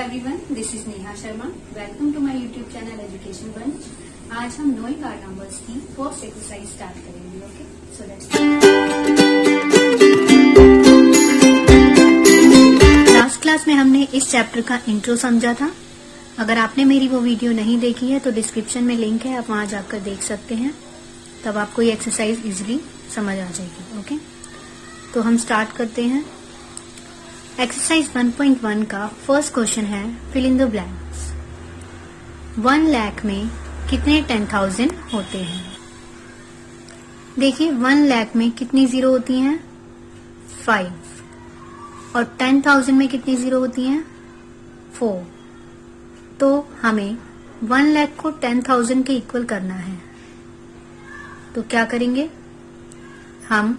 everyone, this is Neha Sharma. Welcome to my YouTube channel Education Bunch. आज हम knowing are numbers की first exercise start करेंगे. Okay, so let's. Last class में हमने इस chapter का इंट्रो समझा था. अगर आपने मेरी वो वीडियो नहीं देखी है तो डिस्क्रिप्शन में लिंक है, आप वहां जाकर देख सकते हैं. तब आपको ये एक्सरसाइज इजिली समझ आ जाएगी. ओके, तो हम स्टार्ट करते हैं. एक्सरसाइज 1.1 का फर्स्ट क्वेश्चन है fill in the blanks. 1 lakh में कितने 10,000 होते हैं? देखिए 1 लाख में कितनी जीरो होती हैं? 5. और 10,000 में कितनी जीरो होती हैं? 4. तो हमें 1 लाख को 10,000 के इक्वल करना है. तो क्या करेंगे? हम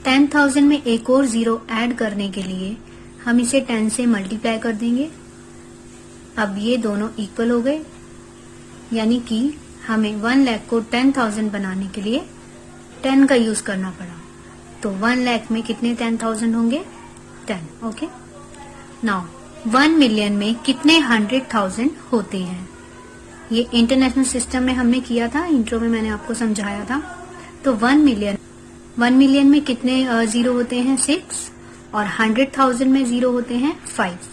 10,000 में एक और जीरो ऐड करने के लिए हम इसे 10 से मल्टीप्लाई कर देंगे. अब ये दोनों इक्वल हो गए, यानी कि हमें 1 लाख को 10,000 बनाने के लिए 10 का यूज करना पड़ा. तो 1 लाख में कितने 10,000 होंगे? 10. ओके, नाउ 1 मिलियन में कितने 100,000 होते हैं? ये इंटरनेशनल सिस्टम में हमने किया था, इंट्रो में मैंने आपको समझाया था. तो 1 मिलियन में कितने जीरो होते हैं? 6. और 100,000 में जीरो होते हैं 5.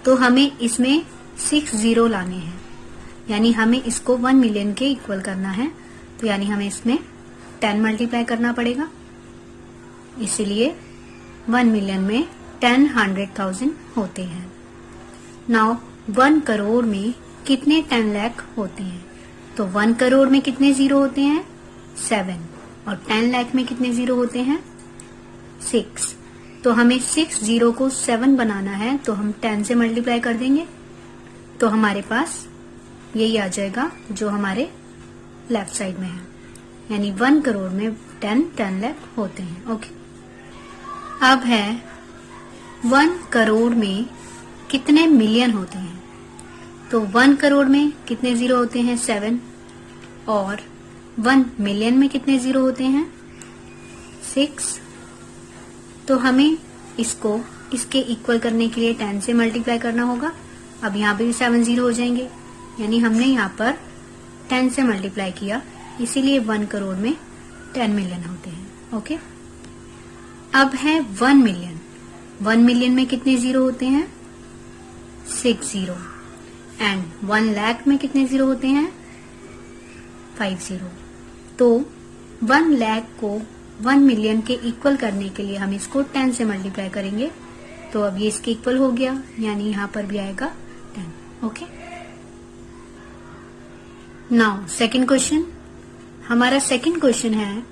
तो हमें इसमें 6 जीरो लाने हैं, यानी हमें इसको 1 मिलियन के इक्वल करना है. तो यानी हमें इसमें 10 मल्टीप्लाई करना पड़ेगा. इसीलिए 1 मिलियन में 10 100,000 होते हैं. नाउ 1 करोड़ में कितने 10 लाख होते हैं? तो 1 करोड़ में कितने जीरो होते हैं? 7. और 10 लाख में कितने जीरो होते हैं? 6. तो हमें 6 जीरो को 7 बनाना है, तो हम 10 से मल्टीप्लाई कर देंगे. तो हमारे पास यही आ जाएगा जो हमारे लेफ्ट साइड में है, यानी 1 करोड़ में 10 लाख होते हैं. ओके, अब है 1 करोड़ में कितने मिलियन होते हैं? तो 1 करोड़ में कितने जीरो होते हैं? 7. और 1 मिलियन में कितने जीरो होते हैं? 6. तो हमें इसको इसके इक्वल करने के लिए 10 से मल्टीप्लाई करना होगा. अब यहाँ पे भी 7 जीरो हो जाएंगे, यानी हमने यहाँ पर 10 से मल्टीप्लाई किया, इसीलिए 1 करोड़ में 10 मिलियन होते हैं. ओके, अब है 1 मिलियन. 1 मिलियन में कितने जीरो होते हैं? 6 जीरो. एंड 1 लाख में कितने जीरो होते हैं? 5 जीरो. तो 1 लाख को 1 मिलियन के इक्वल करने के लिए हम इसको 10 से मल्टीप्लाई करेंगे. तो अब ये इसके इक्वल हो गया, यानी यहाँ पर भी आएगा 10. Okay, now second question. हमारा सेकंड क्वेश्चन है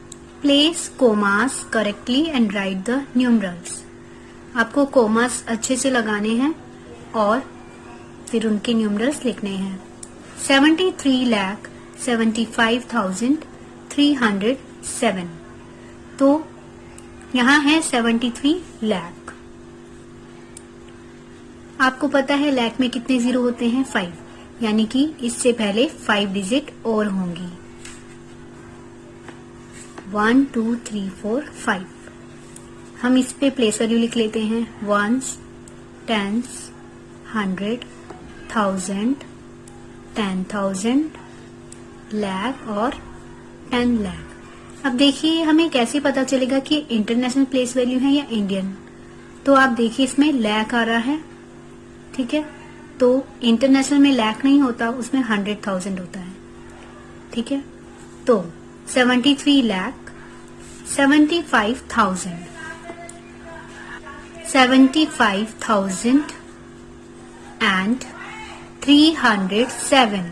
place commas correctly and write the numerals. आपको कोमास अच्छे से लगाने हैं और फिर उनके न्यूमरल्स लिखने हैं. 73,75,307. तो यहाँ है 73 लाख. आपको पता है लाख में कितने जीरो होते हैं? 5. यानी कि इससे पहले 5 डिजिट और होंगी. 1 2 3 4 5. हम इस पे प्लेस वैल्यू लिख लेते हैं. 1s, 10s, 100, 1000, 10,000, लाख और 10 लाख. अब देखिए हमें कैसे पता चलेगा कि इंटरनेशनल प्लेस वैल्यू है या इंडियन? तो आप देखिए इसमें लाख आ रहा है, ठीक है. तो इंटरनेशनल में लाख नहीं होता, उसमें 100,000 होता है, ठीक है. तो 73 लाख, 75,000, 75,000 एंड 307.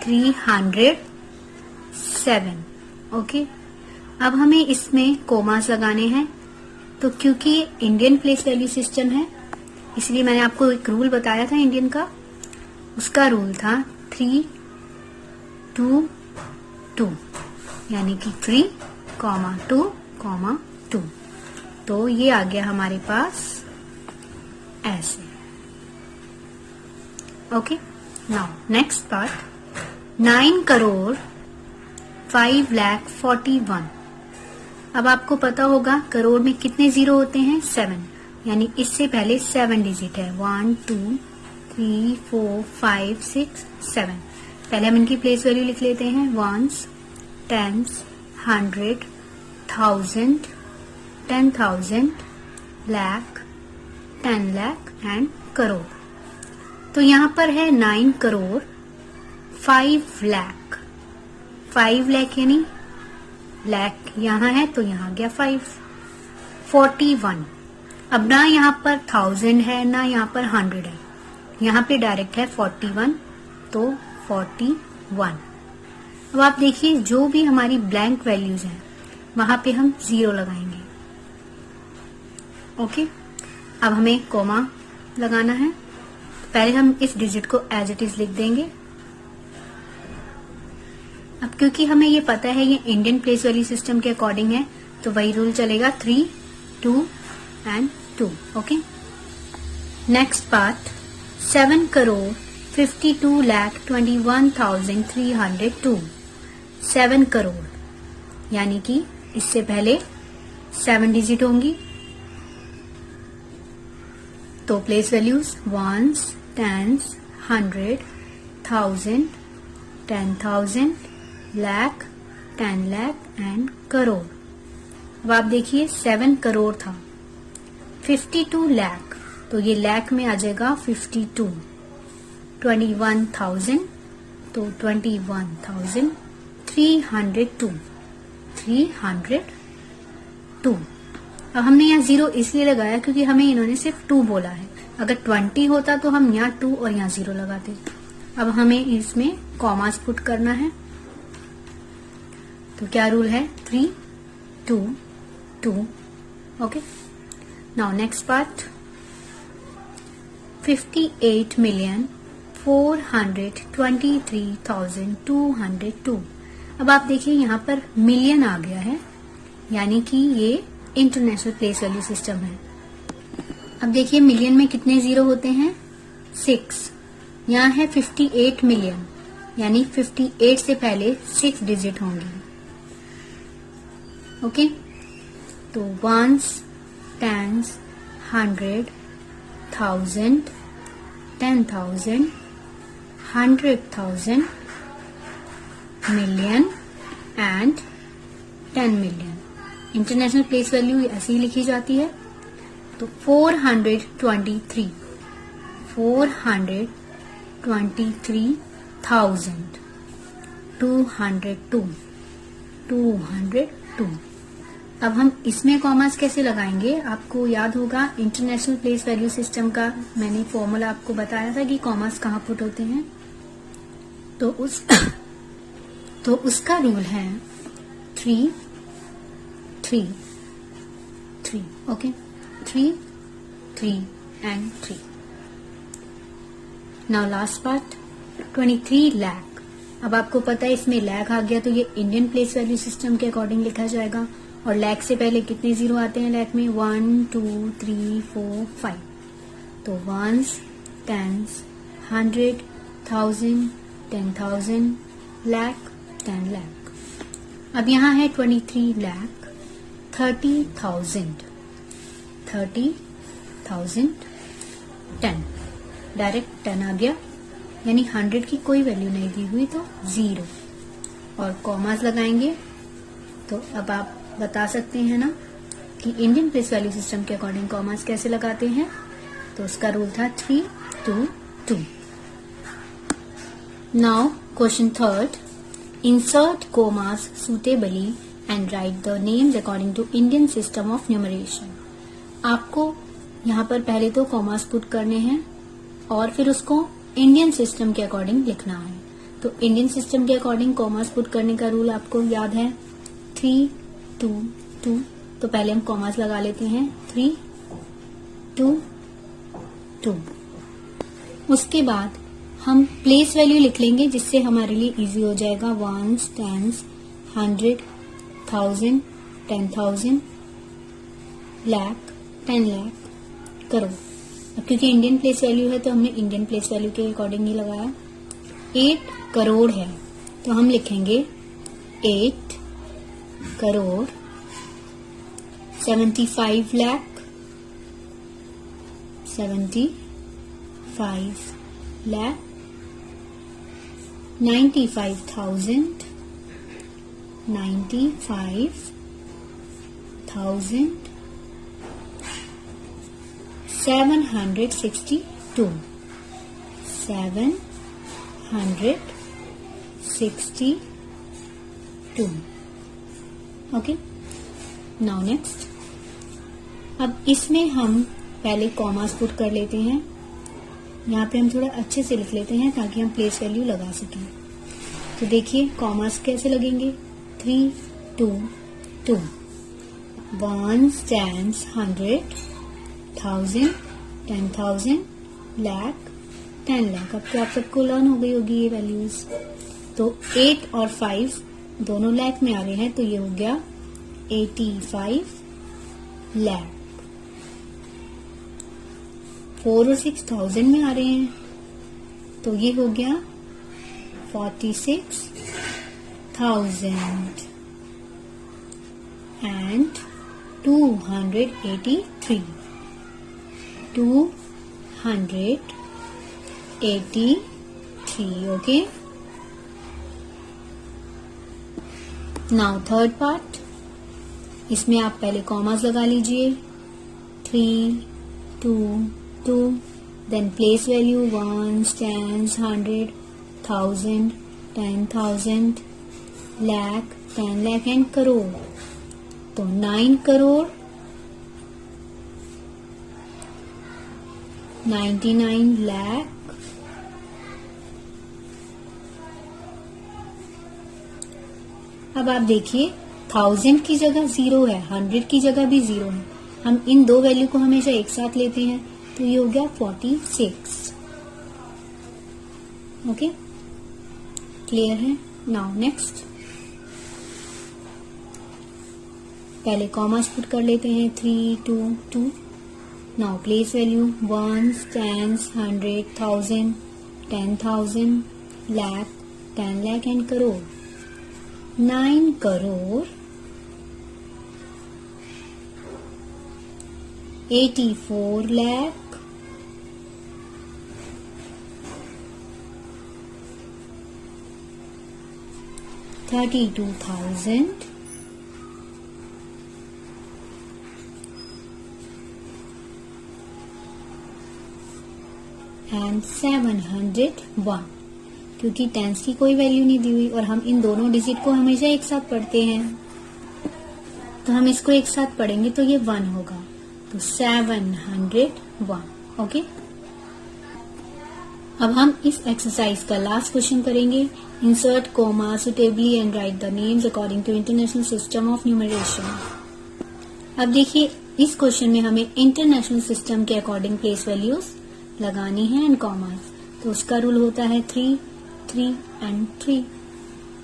307. ओके, अब हमें इसमें कोमास लगाने हैं. तो क्योंकि ये इंडियन प्लेस वैल्यू सिस्टम है, इसलिए मैंने आपको एक रूल बताया था इंडियन का. उसका रूल था 3 2 2, यानी कि 3, 2, 2. तो ये आ गया हमारे पास ऐसे. Okay, now next part. 9 crore 5,41,. अब आपको पता होगा करोड़ में कितने जीरो होते हैं? 7. यानी इससे पहले 7 डिजिट है, 1 2 3 4 5 6 7। पहले हम इनकी प्लेस वैल्यू लिख लेते हैं, ones, tens, 100, 1000, 10,000, lakh, 10 lakh and crore. तो यहाँ पर है 9 करोड़ 5 लाख। 5 लाख यानी लाख यहाँ है तो यहाँ गया 5। 41। अब ना यहाँ पर 1000 है ना यहाँ पर 100 है, यहाँ पे डायरेक्ट है 41, तो 41। अब आप देखिए जो भी हमारी ब्लैंक वैल्यूज हैं वहां पे हम 0 लगाएंगे। ओके, अब हमें कॉमा लगाना है। पहले हम इस डिजिट को एज इट इज लिख देंगे। अब क्योंकि हमें ये पता है ये इंडियन प्लेस वैल्यू सिस्टम के अकॉर्डिंग है, तो वही रूल चलेगा, 3 2 and 2। Okay, next part, 7 crore 52 lakh 21,302। 7 crore यानी कि इससे पहले 7 डिजिट होंगी, तो place values ones, tens, 100, 1000, 10,000, lakh, 10 lakh and crore. अब आप देखिए 7 करोड़ था, 52 लाख, तो ये लाख में आ जाएगा 52, 21,000, तो 21,302, 302। अब हमने यहाँ 0 इसलिए लगाया क्योंकि हमें इन्होंने सिर्फ 2 बोला है। अगर 20 होता तो हम यहाँ 2 और यहाँ 0 लगाते। अब हमें इसमें कॉमास पुट करना है, तो क्या रूल है, 3 2 2। Okay, now next part, 58,423,202। अब आप देखिए यहाँ पर मिलियन आ गया है, यानी कि ये इंटरनेशनल प्लेस वैल्यू सिस्टम है। अब देखिए मिलियन में कितने 0 होते हैं, 6। यहाँ है 58 मिलियन, यानी 58 से पहले 6 डिजिट होंगी। ओके, तो ones, tens, 100, 1000, 10,000, 100,000, million and 10 million. International place value ऐसे ही लिखी जाती है। तो 423, 423,000, 202, 202। अब हम इसमें कॉमास कैसे लगाएंगे, आपको याद होगा इंटरनेशनल प्लेस वैल्यू सिस्टम का मैंने फॉर्मूला आपको बताया था कि कॉमास कहाँ पुट होते हैं। तो उसका रूल है 3 3 3। Okay, 3 3 and 3। Now last part, 23 lakh. अब आपको पता है इसमें लाख आ गया तो ये इंडियन प्लेस वैल्यू सिस्टम के अकॉर्डिंग लिखा जाएगा। और लाख से पहले कितने 0 आते हैं लाख में, 1 2 3 4 5। तो वंस, टेंस, 100, 1000, 10,000, लाख, 10 लाख। अब यहाँ है 23 लाख 30,000, 30,000, 10, डायरेक्ट 10 आ गया, यानी 100 की कोई वैल्यू नहीं दी हुई तो 0। और कॉमास लगाएंगे, तो अब आप बता सकते हैं ना कि इंडियन प्लेस वैल्यू सिस्टम के अकॉर्डिंग कॉमास कैसे लगाते हैं। तो उसका रूल था 3 2 2। Now question third, insert commas suitably and write the names according to Indian system of numeration. आपको यहाँ पर पहले तो कॉमास पुट करने हैं और फिर उसको इंडियन सिस्टम के अकॉर्डिंग लिखना है। तो इंडियन सिस्टम के अकॉर्डिंग कॉमास पुट करने का रूल आपको याद है, 3 2 2। तो पहले हम कॉमास लगा लेते हैं, 3 2 2। उसके बाद हम प्लेस वैल्यू लिख लेंगे जिससे हमारे लिए इजी हो जाएगा, वंस, टेंस, 100, 1000, 10,000, लाख, 10 लाख, करोड़। अब क्योंकि इंडियन प्लेस वैल्यू है तो हमने इंडियन प्लेस वैल्यू के अकॉर्डिंग ही लगाया। 8 करोड़ है तो हम लिखेंगे 8 crore 75 lakh 75 lakh, 95,000, 762, 762. Okay, now next. अब इसमें हम पहले कॉमास पुट कर लेते हैं। यहाँ पे हम थोड़ा अच्छे से लिख लेते हैं ताकि हम प्लेस वैल्यू लगा सकें। तो देखिए कॉमास कैसे लगेंगे, 3, 2, 2, 1 tens 100, 1000, 10,000, lakh, 10 लाख। अब तो आप सबको लर्न हो गई होगी ये वैल्यूज। तो 8 और 5 दोनों लाख में आ रहे हैं, तो ये हो गया 85 लाख। 4 और 6 1000 में आ रहे हैं, तो ये हो गया 46,000 and 283, 283. Okay, now third part. इसमें आप पहले कॉमास लगा लीजिए, 3, 2, 2, then place value 1 tens 100, 1000, 10,000, lakh, 10 lakh and crore. तो 9 करोड़ 99 लाख, अब आप देखिए 1000 की जगह 0 है, 100 की जगह भी 0 है। हम इन दो वैल्यू को हमेशा एक साथ लेते हैं, तो ये हो गया 46। ओके, क्लियर है। नाउ नेक्स्ट, पहले कॉमास पुट कर लेते हैं, 3, 2, 2। Now place value 1 tens 100, 1000, 10,000, lakh, 10 lakh and crore. 9 crore 84 lakh, $32,000 and 701। क्योंकि टेंस की कोई वैल्यू नहीं दी हुई और हम इन दोनों डिजिट को हमेशा एक साथ पढ़ते हैं, तो हम इसको एक साथ पढ़ेंगे तो ये 1 होगा, तो 701। ओके, अब हम इस एक्सरसाइज का लास्ट क्वेश्चन करेंगे। Insert comma suitably and write the names according to international system of numeration. अब देखिए इस क्वेश्चन में हमें इंटरनेशनल सिस्टम के अकॉर्डिंग प्लेस वैल्यूज लगानी है एंड कॉमास। तो उसका रूल होता है 3, 3 एंड 3।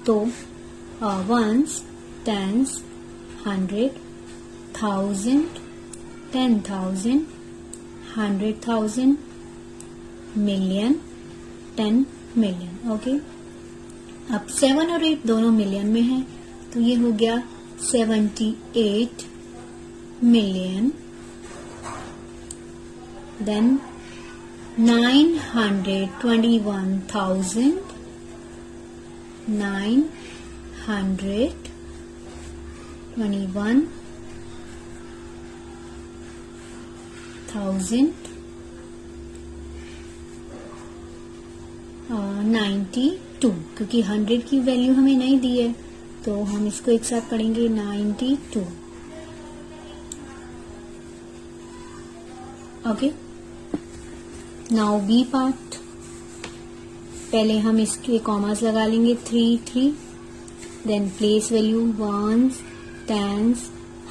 तो 1s, 10s, 100, 1000, 10,000, 100,000, million, 10 million। Okay, अब 7 और 8 दोनों मिलियन में है, तो ये हो गया 78 million, देन 921,000, 921,000, 92। क्योंकि 100 की वैल्यू हमें नहीं दी है, तो हम इसको एक साथ पढ़ेंगे 92। Okay, now B part. पहले हम इसके कॉमास लगा लेंगे, 3, 3, then place value 1s, 10s,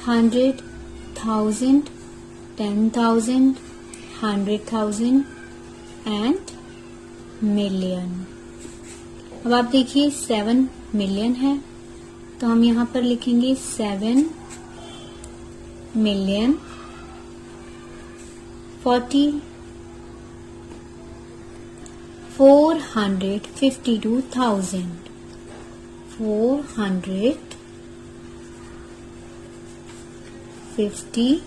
100, 1000, 10,000, 100,000 and million. अब आप देखिए 7 मिलियन है, तो हम यहां पर लिखेंगे 7 million 452,000, 452,000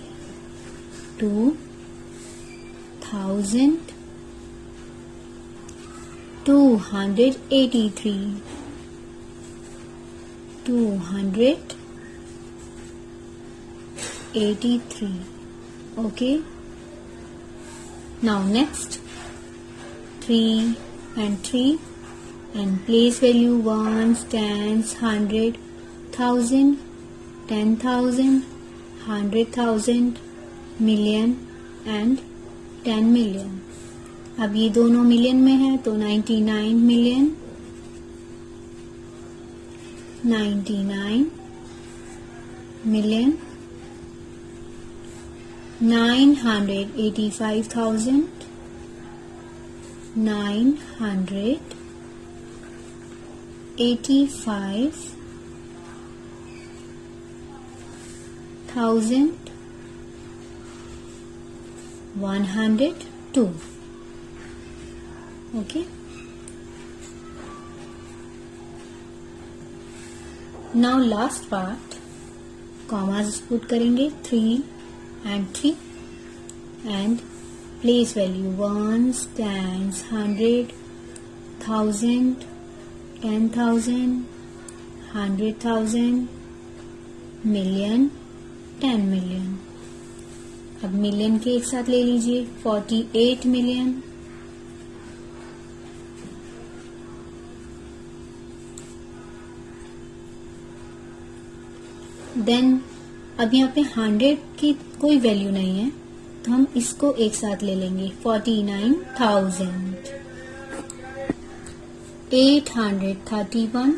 283 okay. Now next 3 and 3 and place value ones, tens, 100, 1000, 10,000, 100,000, million and 10 million. अब ये दोनों मिलियन में है तो 99 million, 99 million, 985,000, 985,102. Okay. Now last part, commas put करेंगे 3 and 3 and place value ones, tens, 100, 1000, 10,000, 100,000, million, 10 million. अब मिलियन के एक साथ ले लीजिए 48 मिलियन, देन अब यहाँ पे 100 की कोई वैल्यू नहीं है तो हम इसको एक साथ ले लेंगे 49,831.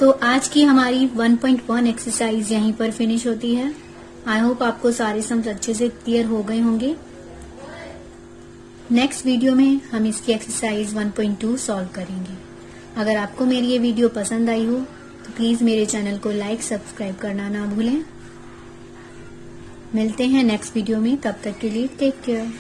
तो आज की हमारी 1.1 एक्सरसाइज यहीं पर फिनिश होती है. आई होप आपको सारे सम्स अच्छे से क्लियर हो गए होंगे. नेक्स्ट वीडियो में हम इसकी एक्सरसाइज 1.2 सॉल्व करेंगे. अगर आपको मेरी ये वीडियो पसंद आई हो तो प्लीज मेरे चैनल को लाइक सब्सक्राइब करना ना भूलें. मिलते हैं नेक्स्ट वीडियो में, तब तक के लिए टेक केयर.